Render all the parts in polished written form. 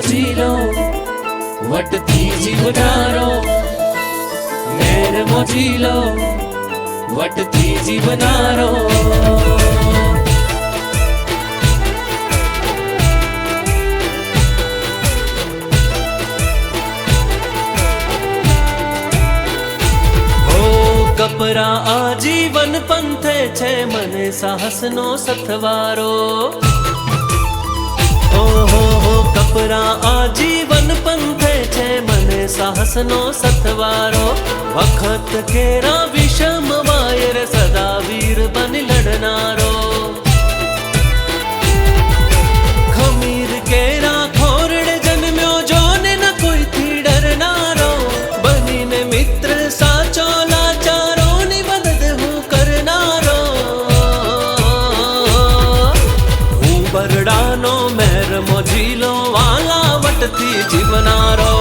મોજીલો વટતી જીવનારો, મેર મોજીલો વટતી જીવનારો. કપરા આજીવન પંથે છે મને સાહસનો સથવારો. ઓહો કપરા આજીવન પંથે છે મને સાહસનો સથવારો. વખત કેરા વિષમ વાયર સદા વીર બની લડનારો. ખમીર કેરા ખોરડે જન્મ્યો જોને ન કોઈથી ડરનારો. બનીને મિત્ર સાચો લાચારોની મદદ હું કરનારો. હું બરડાનો મેર મોજીલો વાલા વટથી જીવનારો.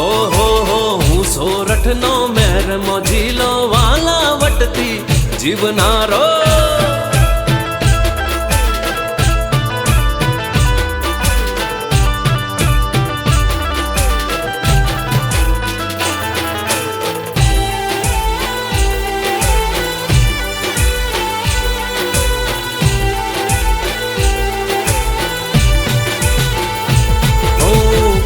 ઓહો હું સોરઠનો મેર મોજીલો વાલા વટથી જીવનારો.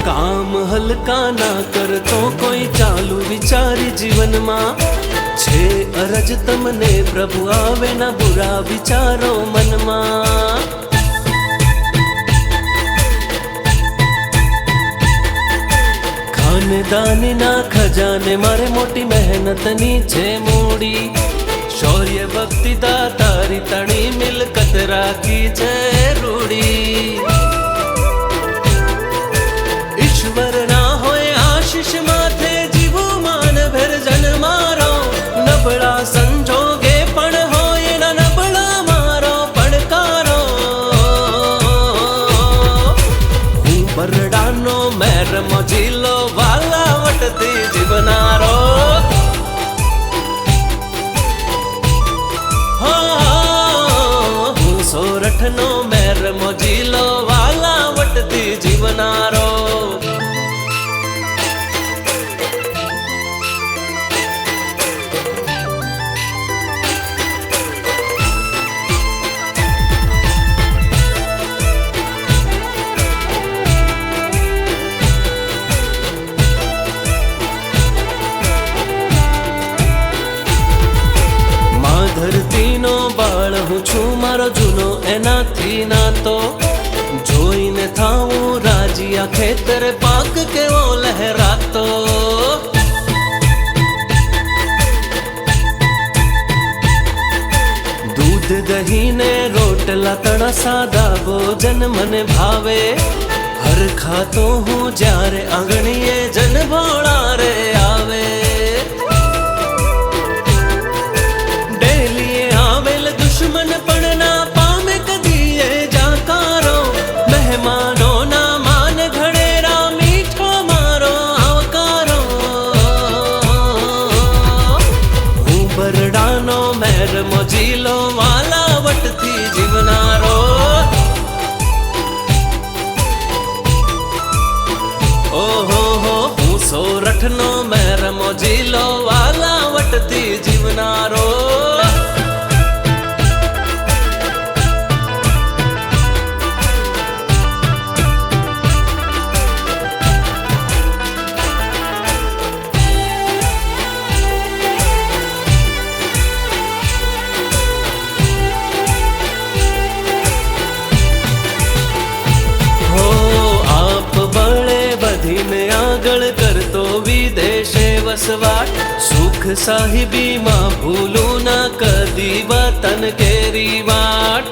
કામ હલકા ના કરતો કોઈ ચાલુ વિચારી જીવનમાં. છે અરજ તમને પ્રભુ આવે ના બુરા વિચારો મનમાં. ખાનદાની ના ખજાને મારે મોટી મહેનતની છે મૂડી. શૌર્ય ભક્તિ દાતારી તણી મિલકત રાખી છે રૂડી. ઈશ્વર ના હોય આશીષ માથે જીવું માન ભેર જન્મારો. નબળા સંજોગે પણ હોય ના નબળા મારો પડકારો. હું બરડાનો મેર મોજીલો વાલા વટથી જીવનારો. હું સોરઠનો મેર મોજીલો વાલા વટથી જીવનારો. ધરતીનો બાળ હું છું મારો જૂનો એનાથી નાતો. જોઈને થાવું રાજીયા ખેતર પાક કેવો લહેરાતો. દૂધ દહીં ને રોટલા તણા સાદા ભોજન મને ભાવે. હર ખાતો હું જ્યારે આંગણીએ જન ભોળા રે આવે. દુશ્મન પણ ના પામે કદી એ જાકારો. મહેમાનો ના માન ઘડેરા મીઠો મારો આવકારો. હું બરડાનો મેર મોજીલો વાલા વટથી જીવનારો. ઓહો હું સોરઠનો મેર મોજીલો વાલા વટથી જીવનારો. આગળ કરતો વિદેશે વસવાટ. સુખ સાહિબીમાં ભૂલું ના કદી વતન કેરી વાટ.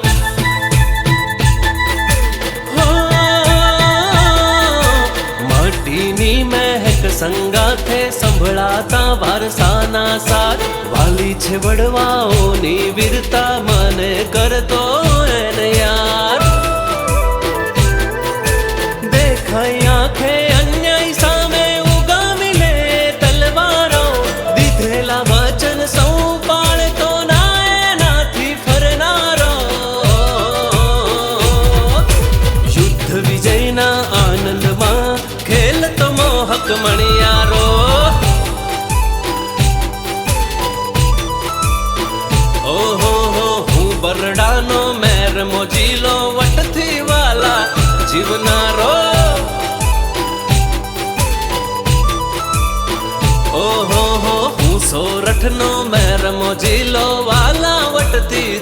માટીની મહેક સંગાથે સંભળાતા વારસાના સાથ. વાલી છે વડવાઓની વીરતા મને કરતો એને યાર. દેખાઈ આંખે અન્યાય સામે ઉગામી લે તલવારો. દીધેલા વચન સૌ પાળતો ના એનાથી ફરનારો. બરડાનો મેર મોજીલો વટથી વાલા જીવનારો. ઓહો હો હું સોરઠનો મેર મોજીલો વાલા વટથી